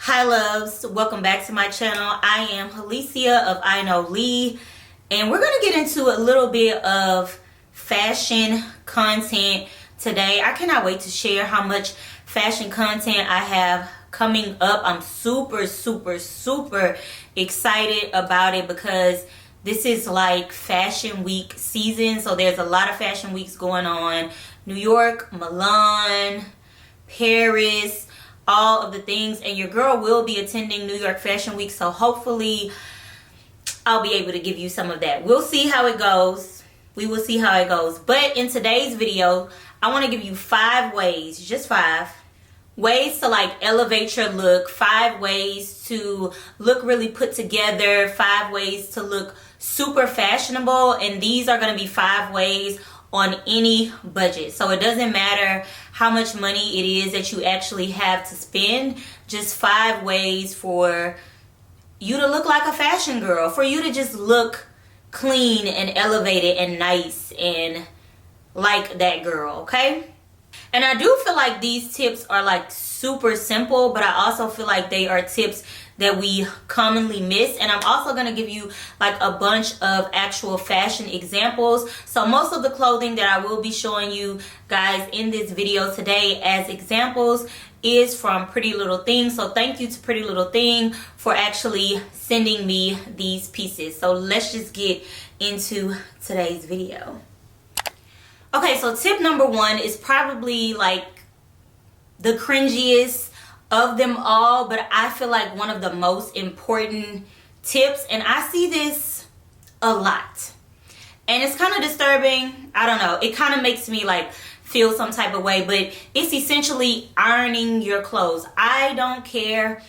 Hi loves, welcome back to my channel. I am Alicia of iknowlee, and we're going to get into a little bit of fashion content today. I cannot wait to share how much fashion content I have coming up. I'm super excited about it because this is like fashion week season. So there's a lot of fashion weeks going on. New York, Milan, Paris, all of the things, and your girl will be attending New York Fashion Week, so hopefully I'll be able to give you some of that. We'll see how it goes. We will see how it goes. But in today's video, I want to give you 5 ways, just 5 ways to like elevate your look, 5 ways to look really put together, 5 ways to look super fashionable, and these are going to be 5 ways on any budget. So it doesn't matter how much money it is that you actually have to spend, just 5 ways for you to look like a fashion girl, for you to just look clean and elevated and nice and like that girl, okay? And I do feel like these tips are like super simple, but I also feel like they are tips that we commonly miss. And I'm also going to give you like a bunch of actual fashion examples. So most of the clothing that I will be showing you guys in this video today as examples is from Pretty Little Thing. So thank you to Pretty Little Thing for actually sending me these pieces. So let's just get into today's video. Okay, so tip number 1 is probably like the cringiest of them all, but I feel like one of the most important tips, and I see this a lot, and it's kind of disturbing. I don't know, it kind of makes me like feel some type of way, but it's essentially ironing your clothes. I don't care,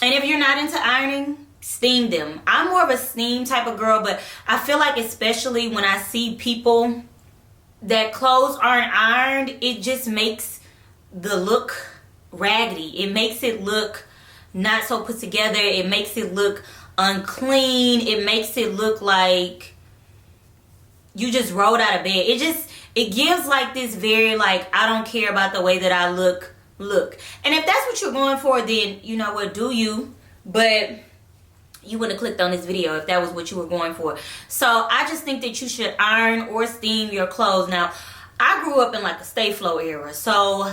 and if you're not into ironing, steam them. I'm more of a steam type of girl, but I feel like especially when I see people that clothes aren't ironed, it just makes the look raggedy. It makes it look not so put together. It makes it look unclean. It makes it look like you just rolled out of bed. It gives like this very like, I don't care about the way that I look. And if that's what you're going for, then you know what, do you? But you wouldn't have clicked on this video if that was what you were going for. So I just think that you should iron or steam your clothes. Now, I grew up in like a stay flow era, so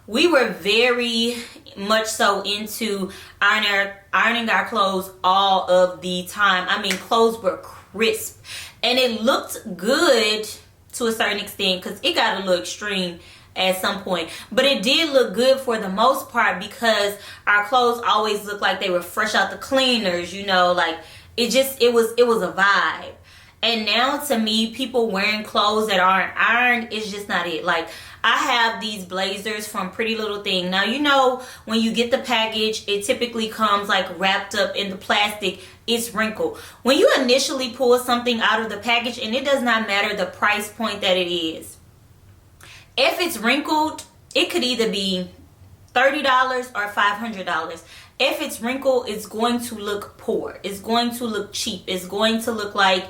we were very much so into ironing our clothes all of the time. I mean, clothes were crisp, and it looked good to a certain extent because it got a little extreme at some point, but it did look good for the most part because our clothes always looked like they were fresh out the cleaners, you know, like it was a vibe. And now to me, people wearing clothes that aren't ironed is just not it. Like, I have these blazers from Pretty Little Thing. Now, you know, when you get the package, it typically comes like wrapped up in the plastic. It's wrinkled. When you initially pull something out of the package, and it does not matter the price point that it is, if it's wrinkled, it could either be $30 or $500. If it's wrinkled, it's going to look poor. It's going to look cheap. It's going to look like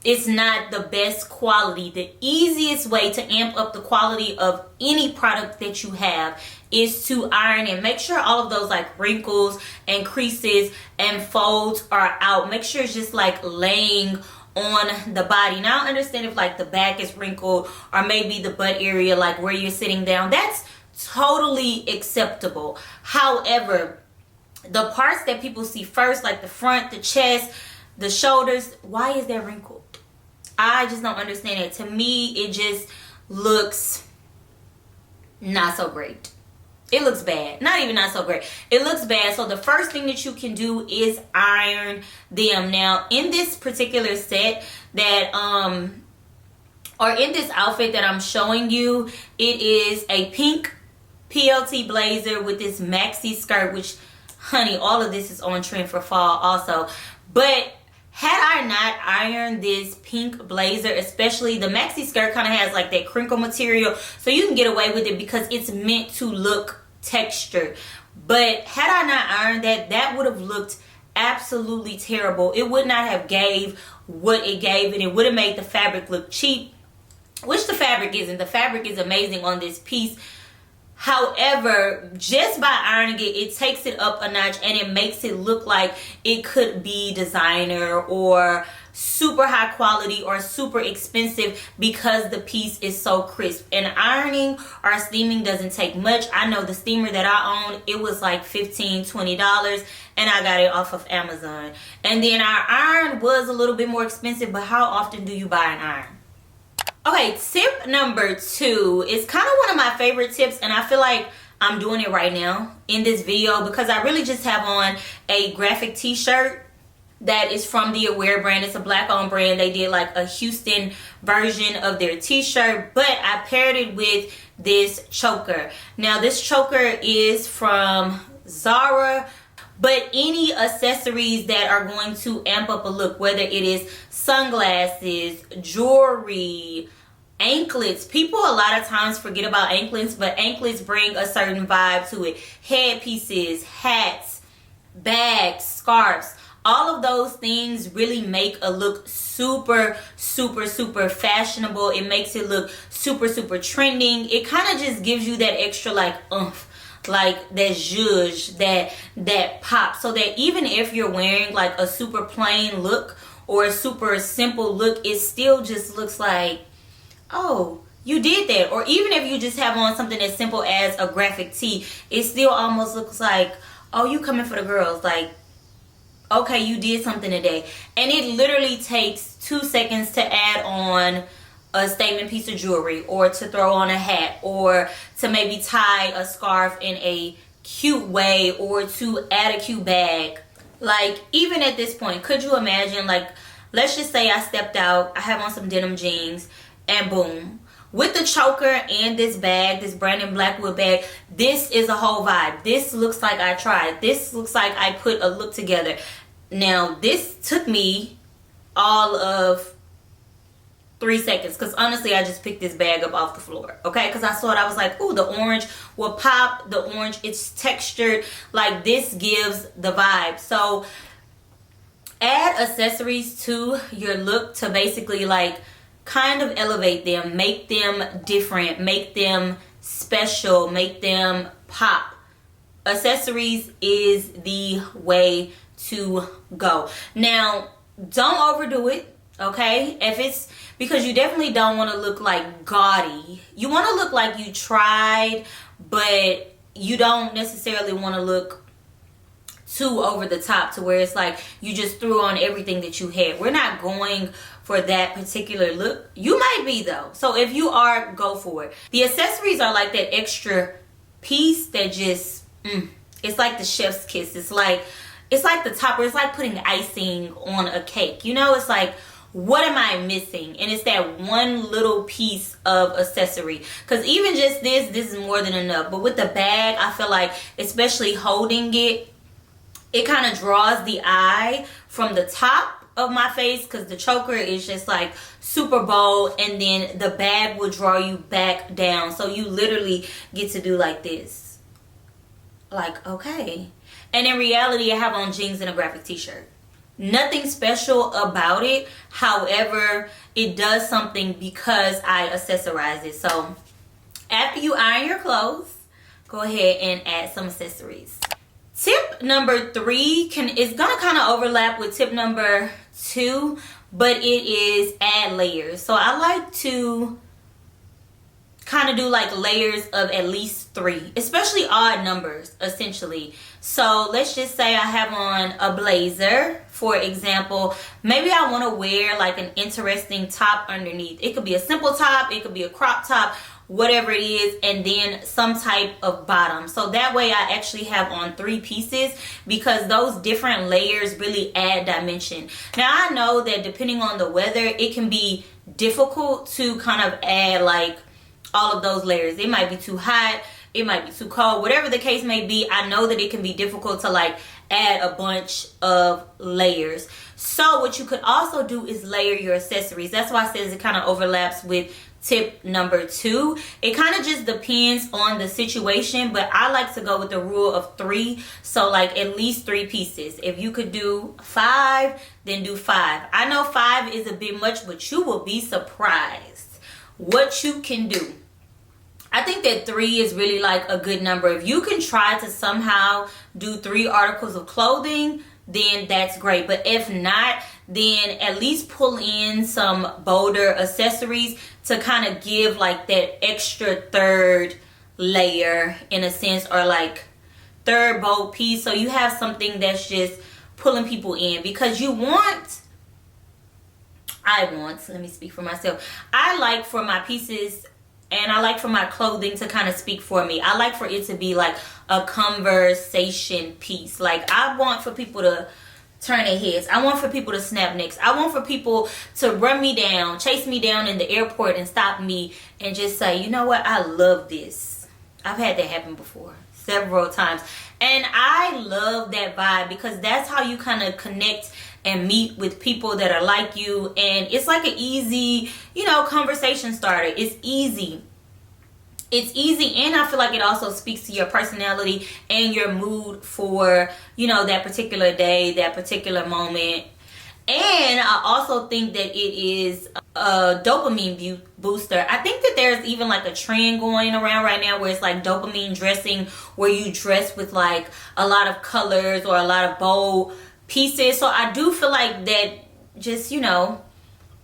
it's not the best quality. The easiest way to amp up the quality of any product that you have is to iron and make sure all of those like wrinkles and creases and folds are out. Make sure it's just like laying on the body. Now I understand if like the back is wrinkled or maybe the butt area, like where you're sitting down, that's totally acceptable. However, the parts that people see first, like the front, the chest, the shoulders, why is that wrinkled? I just don't understand it. To me, it just looks not so great. It looks bad. Not even not so great. It looks bad. So the first thing that you can do is iron them. Now, in this particular set that, or in this outfit that I'm showing you, it is a pink PLT blazer with this maxi skirt, which, honey, all of this is on trend for fall also. But had I not ironed this pink blazer, especially the maxi skirt kind of has like that crinkle material, so you can get away with it because it's meant to look textured. But had I not ironed that, that would have looked absolutely terrible. It would not have gave what it gave, and it would have made the fabric look cheap, which the fabric isn't. The fabric is amazing on this piece. However, just by ironing it, it takes it up a notch and it makes it look like it could be designer or super high quality or super expensive because the piece is so crisp. And ironing or steaming doesn't take much. I know the steamer that I own, it was like $15-$20 and I got it off of Amazon. And then our iron was a little bit more expensive, but how often do you buy an iron? Okay, tip number 2 is kind of one of my favorite tips, and I feel like I'm doing it right now in this video because I really just have on a graphic t-shirt that is from the Aware brand. It's a black owned brand. They did like a Houston version of their t-shirt, but I paired it with this choker. Now this choker is from Zara, but any accessories that are going to amp up a look, whether it is sunglasses, jewelry, anklets. People a lot of times forget about anklets, but anklets bring a certain vibe to it. Headpieces, hats, bags, scarves. All of those things really make a look super, super, super fashionable. It makes it look super, super trending. It kind of just gives you that extra like oomph, like that zhuzh, that pop, so that even if you're wearing like a super plain look or a super simple look, it still just looks like, oh, you did that. Or even if you just have on something as simple as a graphic tee, it still almost looks like, oh, you coming for the girls. Like, okay, you did something today. And it literally takes 2 seconds to add on a statement piece of jewelry, or to throw on a hat, or to maybe tie a scarf in a cute way, or to add a cute bag. Like, even at this point, could you imagine, like, let's just say I stepped out, I have on some denim jeans, and boom, with the choker and this bag, this Brandon Blackwood bag, this is a whole vibe. This looks like I tried. This looks like I put a look together. Now, this took me all of 3 seconds, because honestly I just picked this bag up off the floor, okay? Because I saw it, I was like, ooh, the orange will pop. The orange, it's textured, like this gives the vibe. So add accessories to your look to basically like kind of elevate them, make them different, make them special, make them pop. Accessories is the way to go. Now, don't overdo it, okay? If it's because you definitely don't want to look like gaudy. You want to look like you tried, but you don't necessarily want to look too over the top to where it's like you just threw on everything that you had. We're not going for that particular look. You might be though. So if you are, go for it. The accessories are like that extra piece that just, it's like the chef's kiss. It's like the topper. It's like putting icing on a cake. You know, it's like, what am I missing? And it's that one little piece of accessory. Because even just this is more than enough. But with the bag, I feel like, especially holding it, it kind of draws the eye from the top of my face, because the choker is just like super bold, and then the bag will draw you back down. So you literally get to do like this. Like, okay. And in reality, I have on jeans and a graphic t-shirt. Nothing special about it. However, it does something because I accessorize it. So after you iron your clothes, go ahead and add some accessories. Tip number 3 is gonna kind of overlap with tip number 2, but it is add layers. So I like to kind of do like layers of at least 3, especially odd numbers, essentially. So let's just say I have on a blazer, for example. Maybe I want to wear like an interesting top underneath. It could be a simple top, it could be a crop top, whatever it is, and then some type of bottom. So that way I actually have on 3 pieces, because those different layers really add dimension. Now I know that depending on the weather, it can be difficult to kind of add like all of those layers. It might be too hot, it might be too cold, whatever the case may be. I know that it can be difficult to like add a bunch of layers. So what you could also do is layer your accessories. That's why I says it kind of overlaps with tip number 2. It kind of just depends on the situation, but I like to go with the rule of 3. So like at least 3 pieces. If you could do 5, then do 5. I know 5 is a bit much, but you will be surprised what you can do. I think that 3 is really like a good number. If you can try to somehow do 3 articles of clothing, then that's great. But if not, then at least pull in some bolder accessories to kind of give like that extra third layer in a sense, or like third bold piece, so you have something that's just pulling people in. Because let me speak for myself. I like for my pieces and I like for my clothing to kind of speak for me. I like for it to be like a conversation piece. Like, I want for people to turn their heads. I want for people to snap necks. I want for people to run me down, chase me down in the airport and stop me and just say, you know what, I love this. I've had that happen before several times. And I love that vibe, because that's how you kind of connect and meet with people that are like you. And it's like an easy, conversation starter. It's easy. And I feel like it also speaks to your personality and your mood for, that particular day, that particular moment. And I also think that it is a dopamine booster. I think that there's even like a trend going around right now where it's like dopamine dressing, where you dress with like a lot of colors or a lot of bold pieces. So I do feel like that, just,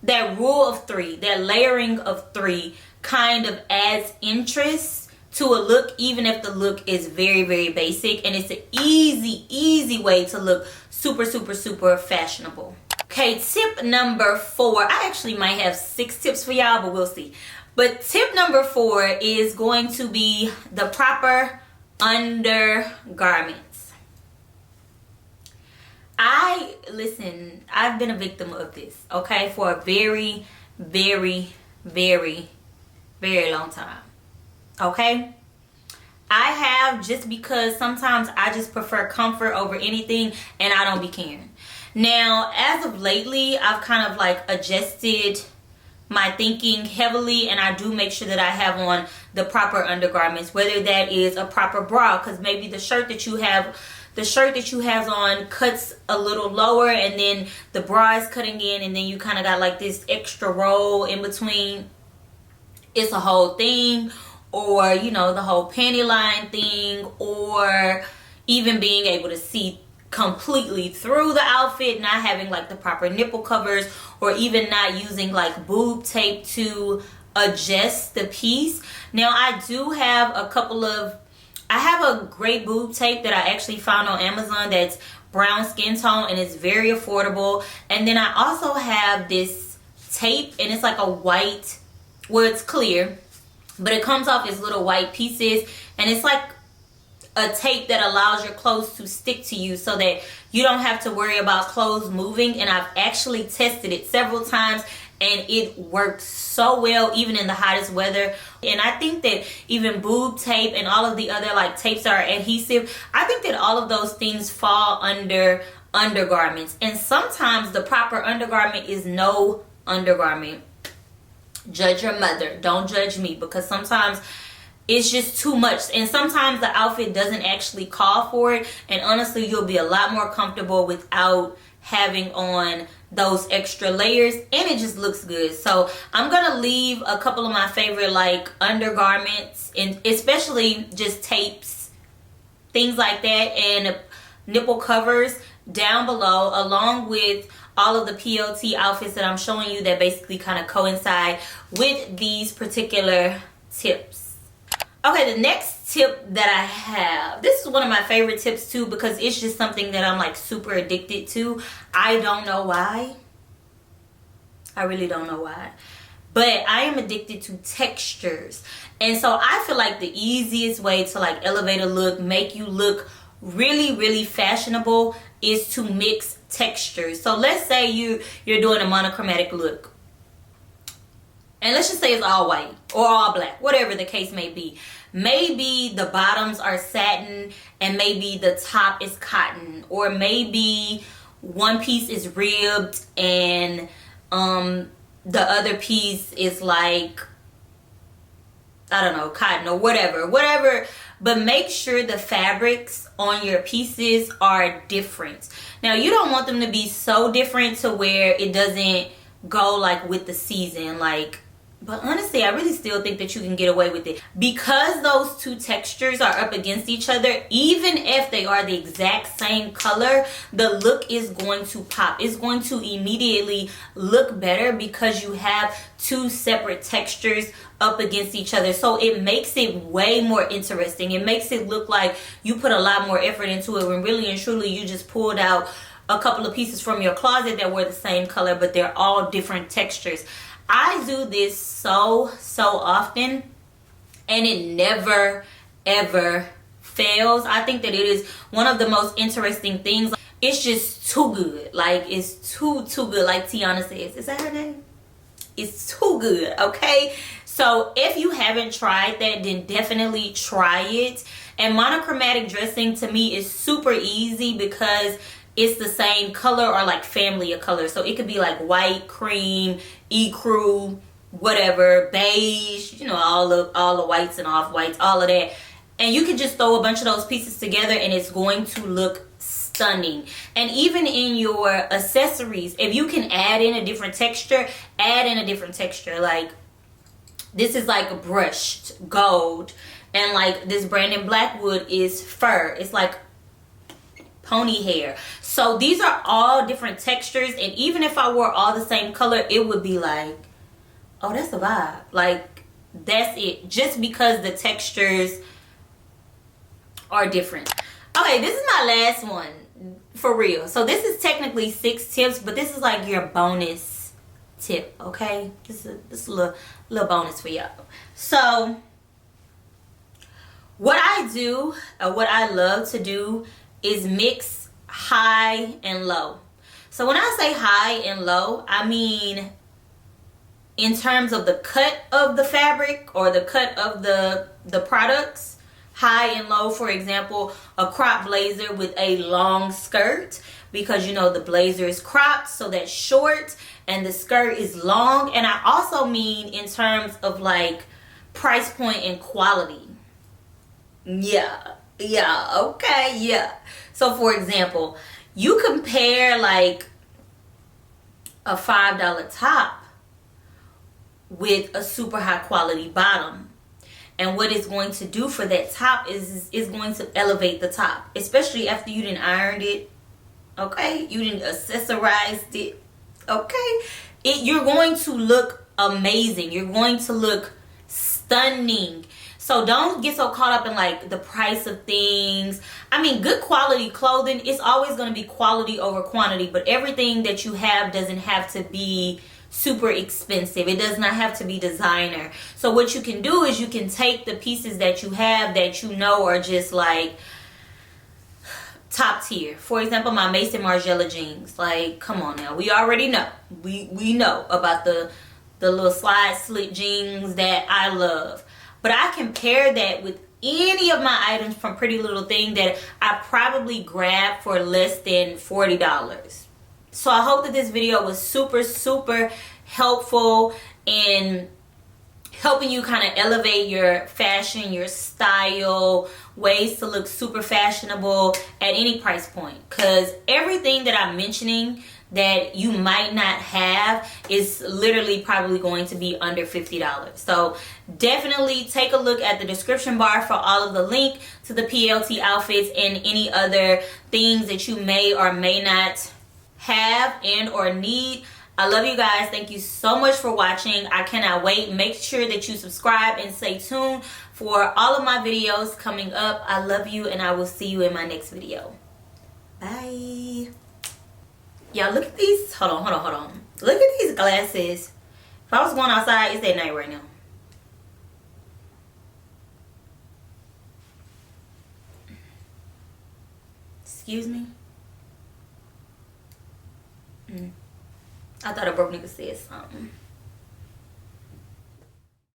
that rule of 3, that layering of 3 kind of adds interest to a look, even if the look is very, very basic. And it's an easy way to look super, super, super fashionable. Okay, tip number 4. I actually might have 6 tips for y'all, but we'll see. But tip number 4 is going to be the proper undergarments. I've been a victim of this, okay, for a very, very, very, very long time. Okay? I have, just because sometimes I just prefer comfort over anything and I don't be caring. Now, as of lately, I've kind of like adjusted my thinking heavily, and I do make sure that I have on the proper undergarments, whether that is a proper bra, because maybe the shirt that you have on cuts a little lower, and then the bra is cutting in, and then you kind of got like this extra roll in between. It's a whole thing. Or, the whole panty line thing, or even being able to see completely through the outfit, not having like the proper nipple covers, or even not using like boob tape to adjust the piece. Now, I do have I have a great boob tape that I actually found on Amazon that's brown skin tone, and it's very affordable. And then I also have this tape, and it's like a white, well, it's clear, but it comes off as little white pieces, and it's like a tape that allows your clothes to stick to you so that you don't have to worry about clothes moving. And I've actually tested it several times, and it works so well even in the hottest weather. And I think that even boob tape and all of the other like tapes that are adhesive, I think that all of those things fall under undergarments. And sometimes the proper undergarment is no undergarment. Judge your mother, don't judge me, because sometimes it's just too much, and sometimes the outfit doesn't actually call for it. And honestly, you'll be a lot more comfortable without having on those extra layers, and it just looks good. So I'm gonna leave a couple of my favorite like undergarments, and especially just tapes, things like that, and nipple covers down below, along with all of the PLT outfits that I'm showing you that basically kind of coincide with these particular tips. Okay, the next tip that I have, this is one of my favorite tips too, because it's just something that I'm like super addicted to. I don't know why. I really don't know why. But I am addicted to textures. And so I feel like the easiest way to like elevate a look, make you look really, really fashionable, is to mix textures. So let's say you're doing a monochromatic look, and let's just say it's all white or all black, whatever the case may be. Maybe the bottoms are satin and maybe the top is cotton, or maybe one piece is ribbed and the other piece is like, I don't know, cotton or whatever. But make sure the fabrics on your pieces are different. Now, you don't want them to be so different to where it doesn't go like with the season. Like, But honestly, I really still think that you can get away with it. Because those two textures are up against each other, even if they are the exact same color, the look is going to pop. It's going to immediately look better because you have two separate textures up against each other. So it makes it way more interesting. It makes it look like you put a lot more effort into it when really and truly you just pulled out a couple of pieces from your closet that were the same color, but they're all different textures. I do this so often, and it never ever fails. I think that it is one of the most interesting things. It's just too good. Like, it's too good. Like Tiana says, is that her name? It's too good. Okay, so if you haven't tried that, then definitely try it. And monochromatic dressing to me is super easy because it's the same color or like family of colors. So it could be like white, cream, ecru, whatever, beige, you know, all the whites and off whites, all of that. And you can just throw a bunch of those pieces together and it's going to look stunning. And even in your accessories, if you can add in a different texture, add in a different texture. Like, this is like a brushed gold, and like this Brandon Blackwood is fur. It's like pony hair. So these are all different textures, and even if I wore all the same color, it would be like, oh, that's the vibe. Like, that's it, just because the textures are different. Okay, this is my last one for real. So this is technically 6 tips, but this is like your bonus tip. Okay, this is a little bonus for y'all. So what I do, or what I love to do, is mix high and low. So when I say high and low, I mean in terms of the cut of the fabric or the cut of the products. High and low, for example, a crop blazer with a long skirt, because you know the blazer is cropped, so that's short, and the skirt is long. And I also mean in terms of like price point and quality. Yeah, okay, yeah. So for example, you compare like a $5 top with a super high quality bottom. And what it's going to do for that top is going to elevate the top, especially after you didn't ironed it, okay? You didn't accessorized it, okay? You're going to look amazing. You're going to look stunning. So don't get so caught up in like the price of things. I mean, good quality clothing, it's always going to be quality over quantity, but everything that you have doesn't have to be super expensive. It does not have to be designer. So what you can do is you can take the pieces that you have that you know are just like top tier. For example, my Mason Margiela jeans. Like, come on now, we already know. We know about the little slide slit jeans that I love. But I compare that with any of my items from Pretty Little Thing that I probably grabbed for less than $40. So I hope that this video was super helpful in helping you kind of elevate your fashion, your style, ways to look super fashionable at any price point. Because everything that I'm mentioning that you might not have is literally probably going to be under $50. So definitely take a look at the description bar for all of the link to the PLT outfits and any other things that you may or may not have and or need. I love you guys. Thank you so much for watching. I cannot wait. Make sure that you subscribe and stay tuned for all of my videos coming up. I love you, and I will see you in my next video. Bye. Y'all, look at these. Hold on. Look at these glasses. If I was going outside, it's at night right now. Excuse me. I thought a broke nigga said something.